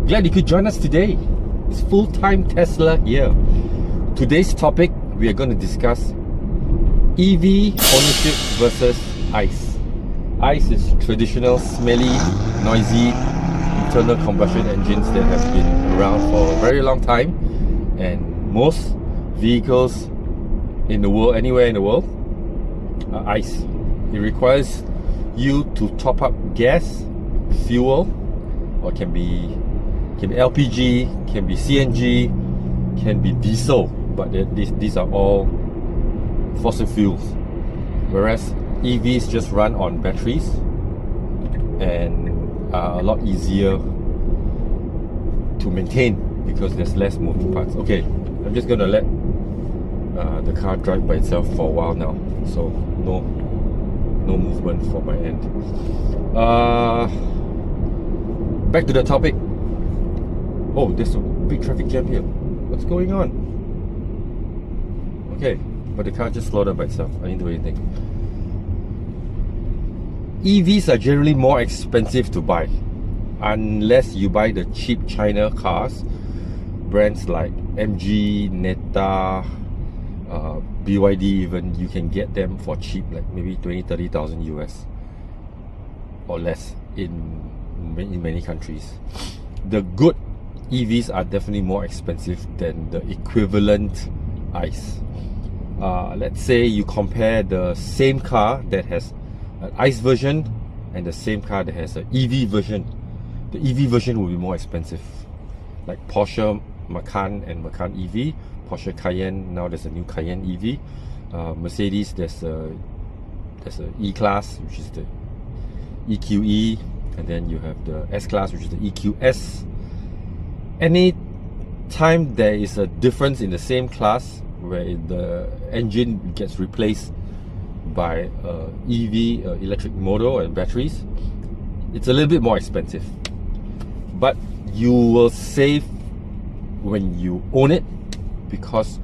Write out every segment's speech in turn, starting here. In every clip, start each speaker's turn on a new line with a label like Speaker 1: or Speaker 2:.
Speaker 1: Glad you could join us today. It's full-time Tesla here. Today's topic, we are going to discuss EV ownership versus ICE. ICE is traditional, smelly, noisy internal combustion engines that have been around for a very long time, and most vehicles in the world, anywhere in the world, are ICE. It requires you to top up gas, fuel, or can be LPG, can be CNG, can be diesel, but these are all fossil fuels. Whereas EVs just run on batteries and are a lot easier to maintain because there's less moving parts. Okay, I'm just gonna let the car drive by itself for a while now, so no movement from my end. Back to the topic. Oh, there's a big traffic jam here. What's going on? Okay, but the car just slowed down by itself. I didn't do anything. EVs are generally more expensive to buy unless you buy the cheap China cars. Brands like MG, Neta, BYD even, you can get them for cheap, like maybe 20,000-30,000 US or less in many countries. The good EVs are definitely more expensive than the equivalent ICE. Let's say you compare the same car that has an ICE version and the same car that has an EV version. The EV version will be more expensive, like Porsche Macan and Macan EV, Porsche Cayenne, now there's a new Cayenne EV. Mercedes, there's a E-Class, which is the EQE, and then you have the S-Class, which is the EQS. Any time there is a difference in the same class where the engine gets replaced by EV, electric motor and batteries, it's a little bit more expensive, but you will save when you own it because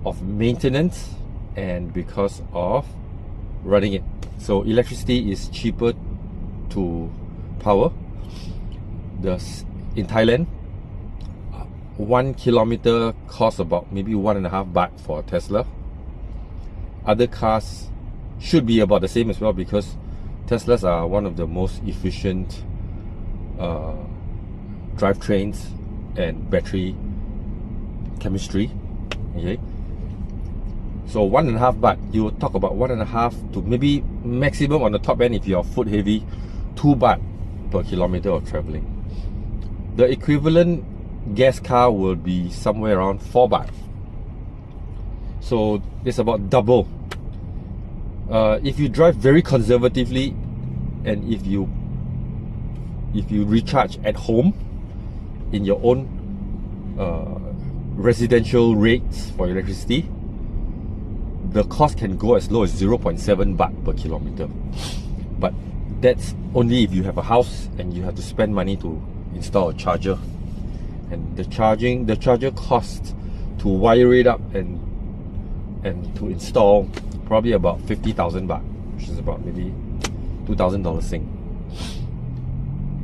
Speaker 1: of maintenance and because of running it. So electricity is cheaper to power. In Thailand, 1 kilometer costs about maybe 1.5 baht for a Tesla. Other cars should be about the same as well because Teslas are one of the most efficient drivetrains and battery chemistry. Okay, so 1.5 baht, you talk about 1.5 to maybe maximum on the top end if you're foot heavy, 2 baht per kilometer of traveling. The equivalent gas car will be somewhere around 4 baht. So it's about double. If you drive very conservatively and if you recharge at home in your own residential rates for electricity, the cost can go as low as 0.7 baht per kilometer. But that's only if you have a house and you have to spend money to install a charger. And the charger cost to wire it up and to install probably about 50,000 baht, which is about maybe $2,000 Sing.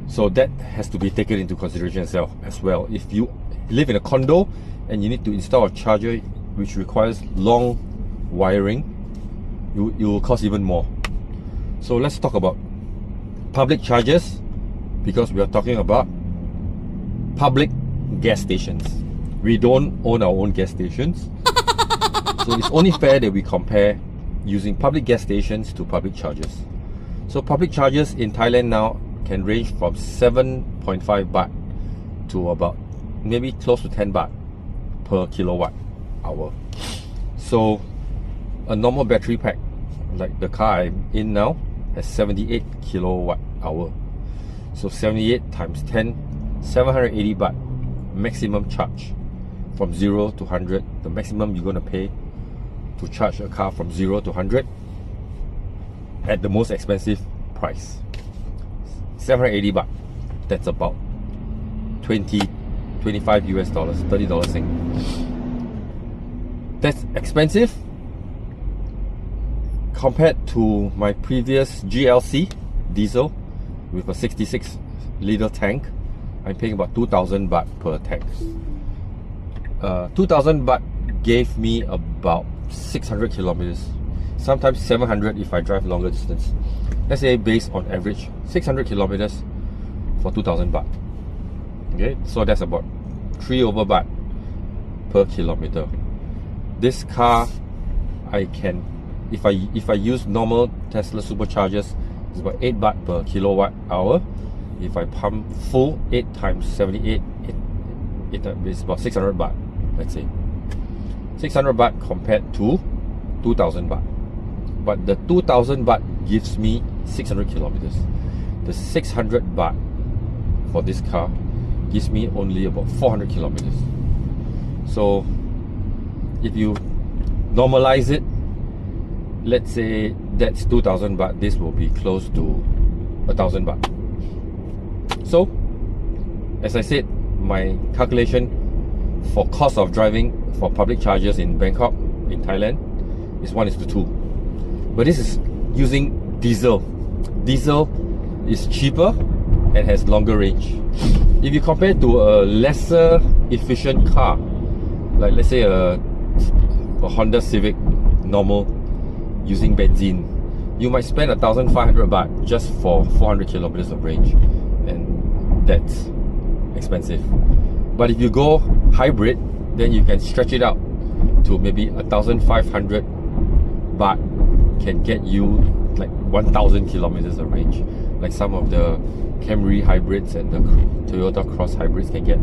Speaker 1: So that has to be taken into consideration as well. If you live in a condo and you need to install a charger which requires long wiring, it will cost even more. So let's talk about public chargers, because we are talking about public gas stations. We don't own our own gas stations. So it's only fair that we compare using public gas stations to public chargers. So public chargers in Thailand now can range from 7.5 baht to about maybe close to 10 baht per kilowatt hour. So a normal battery pack like the car I'm in now has 78 kilowatt hour. So 78 times 10, 780 baht maximum charge from 0 to 100. The maximum you're going to pay to charge a car from 0 to 100 at the most expensive price, 780 baht. That's about 25 US dollars, $30 Sing. That's expensive compared to my previous GLC diesel with a 66 liter tank. I'm paying about 2,000 baht per tax. 2,000 baht gave me about 600 kilometers, sometimes 700 if I drive longer distance. Let's say based on average 600 kilometers for 2,000 baht. Okay, so that's about 3 over baht per kilometer. This car, I can, if I use normal Tesla superchargers, it's about 8 baht per kilowatt hour. If I pump full, 8 times 78, it's about 600 baht, let's say. 600 baht compared to 2,000 baht. But the 2,000 baht gives me 600 kilometers. The 600 baht for this car gives me only about 400 kilometers. So if you normalize it, let's say that's 2,000 baht, this will be close to 1,000 baht. So, as I said, my calculation for cost of driving for public chargers in Bangkok, in Thailand, is 1:2. But this is using diesel. Diesel is cheaper and has longer range. If you compare to a lesser efficient car, like let's say a Honda Civic normal using benzene, you might spend 1,500 baht just for 400 kilometers of range, and that's expensive. But if you go hybrid, then you can stretch it out to maybe 1,500 baht can get you like 1,000 kilometers of range, like some of the Camry hybrids and the Toyota Cross hybrids can get.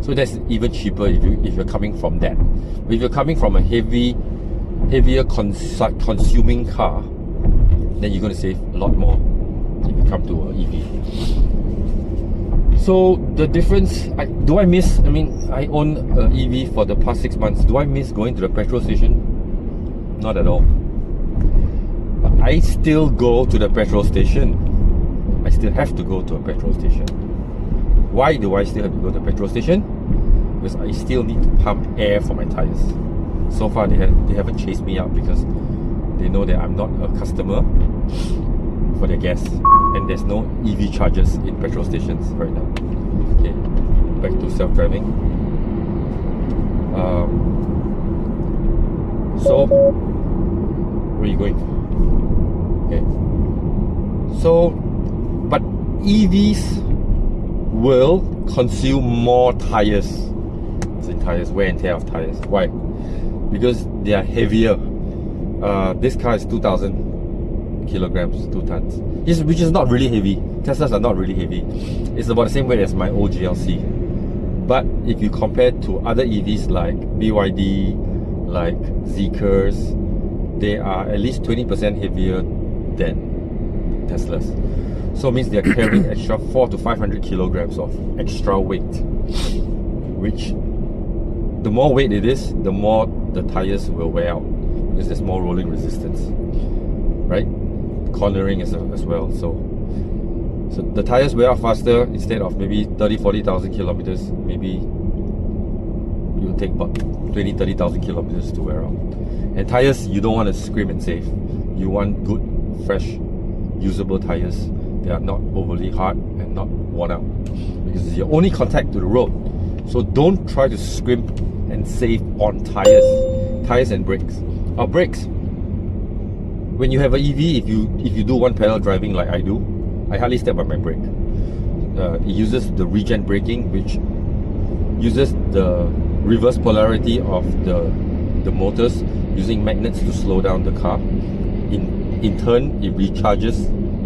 Speaker 1: So that's even cheaper if you're coming from that. But if you're coming from a heavier consuming car, then you're going to save a lot more if you come to an EV. So the difference, do I miss, I mean, I own an EV for the past 6 months. Do I miss going to the petrol station? Not at all. But I still go to the petrol station. I still have to go to a petrol station. Why do I still have to go to a petrol station? Because I still need to pump air for my tires. So far they haven't chased me out because they know that I'm not a customer for their gas, and there's no EV chargers in petrol stations right now. Okay, back to self-driving. So where are you going? Okay, so but EVs will consume more tires. It's in tires, wear and tear of tires. Why? Because they are heavier. This car is 2,000 kilograms, 2 tons, which is not really heavy. Teslas are not really heavy. It's about the same weight as my old GLC. But if you compare to other EVs like BYD, like Zeekrs, they are at least 20% heavier than Teslas. So it means they're carrying extra 400 to 500 kilograms of extra weight, which the more weight it is, the more the tires will wear out, because there's more rolling resistance, right? Cornering as well. So the tires wear out faster. Instead of maybe 30,000-40,000 kilometers, maybe you'll take about 20,000-30,000 kilometers to wear out. And tires, you don't want to scrimp and save. You want good, fresh, usable tires. They are not overly hard and not worn out, because it's your only contact to the road. So don't try to scrimp and save on tires and brakes. Brakes, when you have an EV, if you do one pedal driving like I do, I hardly step on my brake. It uses the regen braking, which uses the reverse polarity of the motors, using magnets to slow down the car. In turn, it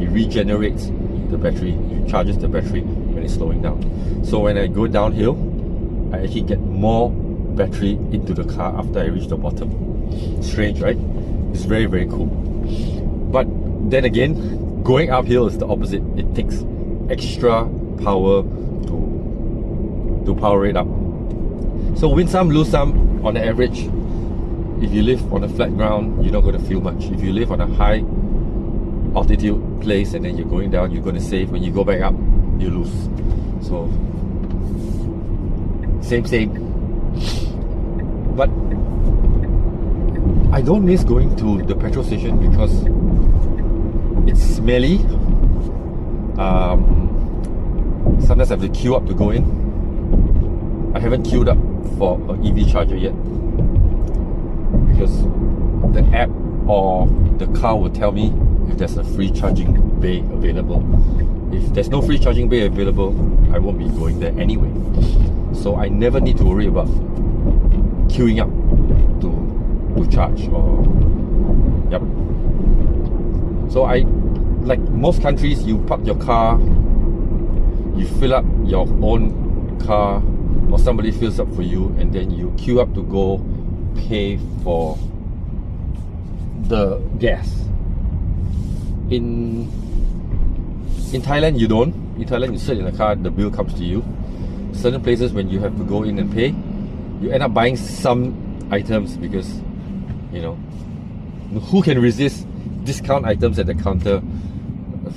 Speaker 1: regenerates the battery, it charges the battery when it's slowing down. So when I go downhill, I actually get more battery into the car after I reach the bottom. Strange, right? It's very, very cool. But then again, going uphill is the opposite. It takes extra power to power it up. So win some, lose some. On the average, if you live on a flat ground, you're not going to feel much. If you live on a high altitude place and then you're going down, you're going to save. When you go back up, you lose. So same. But I don't miss going to the petrol station because it's smelly. Sometimes I have to queue up to go in. I haven't queued up for an EV charger yet because the app or the car will tell me if there's a free charging bay available. If there's no free charging bay available, I won't be going there anyway. So I never need to worry about queuing up to charge or yep. So like most countries, you park your car, you fill up your own car, or somebody fills up for you, and then you queue up to go pay for the gas. In Thailand, you don't. In Thailand, you sit in the car, the bill comes to you. Certain places, when you have to go in and pay, you end up buying some items because, you know, who can resist discount items at the counter?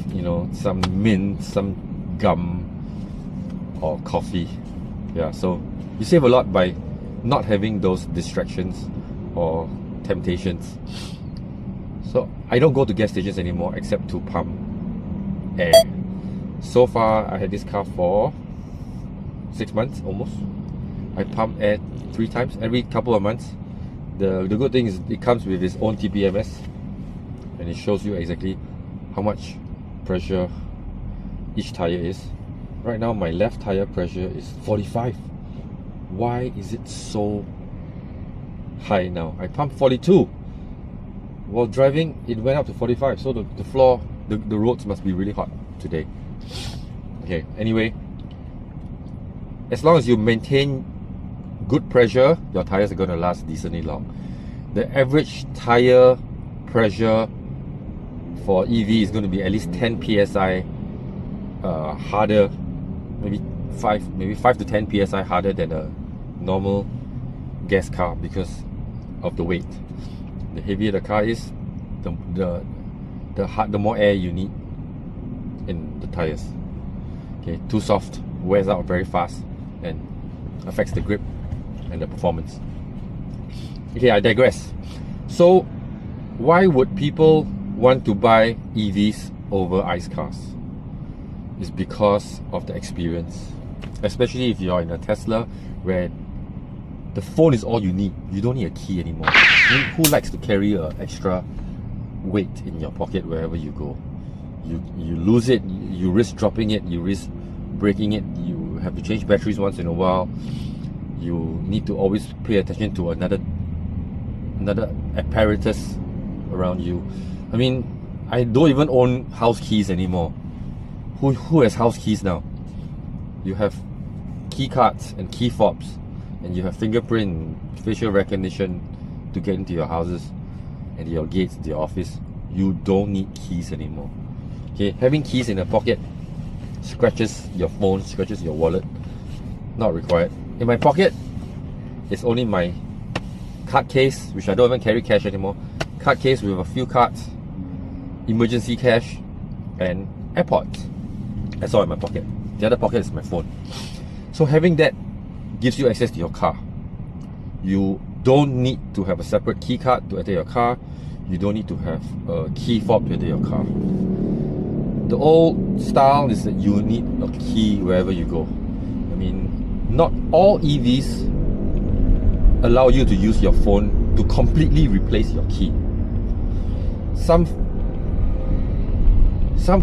Speaker 1: You know, some mint, some gum, or coffee. Yeah, so you save a lot by not having those distractions or temptations. So I don't go to gas stations anymore except to pump air. So far, I had this car for 6 months almost. I pump air 3 times every couple of months. The good thing is it comes with its own TPMS, and it shows you exactly how much pressure each tire is. Right now my left tire pressure is 45. Why is it so high now? I pumped 42. While driving, it went up to 45. So the floor, the roads must be really hot today. Okay, anyway, as long as you maintain good pressure, your tires are going to last decently long. The average tire pressure for EV is going to be at least 10 psi harder, maybe 5 to 10 psi harder than a normal gas car because of the weight. The heavier the car is, the more air you need in the tires. Okay, too soft wears out very fast and affects the grip and the performance. Okay, I digress. So why would people want to buy EVs over ICE cars? It's because of the experience, especially if you're in a Tesla where the phone is all you need. You don't need a key anymore. I mean, who likes to carry an extra weight in your pocket wherever you go? You lose it, you risk dropping it, you risk breaking it, you have to change batteries once in a while, you need to always pay attention to another apparatus around you. I mean, I don't even own house keys anymore. Who has house keys now? You have key cards and key fobs, and you have fingerprint, facial recognition to get into your houses and your gates, your office. You don't need keys anymore. Okay, having keys in a pocket scratches your phone, scratches your wallet. Not required. In my pocket, it's only my card case, which I don't even carry cash anymore. Card case with a few cards, emergency cash, and AirPods. That's all in my pocket. The other pocket is my phone. So having that gives you access to your car. You don't need to have a separate key card to enter your car. You don't need to have a key fob to enter your car. The old style is that you need a key wherever you go. I mean, not all EVs allow you to use your phone to completely replace your key. Some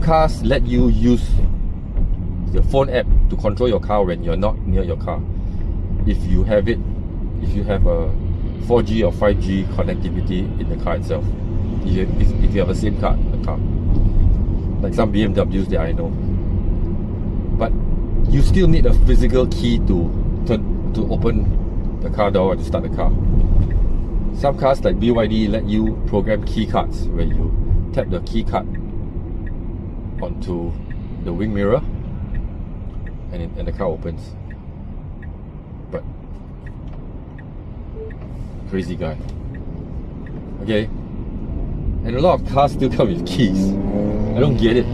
Speaker 1: cars let you use the phone app to control your car when you're not near your car. If you have a 4G or 5G connectivity in the car itself, if you have a SIM card in the car, like some BMWs that I know. But you still need a physical key to open the car door and to start the car. Some cars like BYD let you program key cards where you tap the key card onto the wing mirror and the car opens. But crazy guy. Okay, and a lot of cars still come with keys. I don't get it.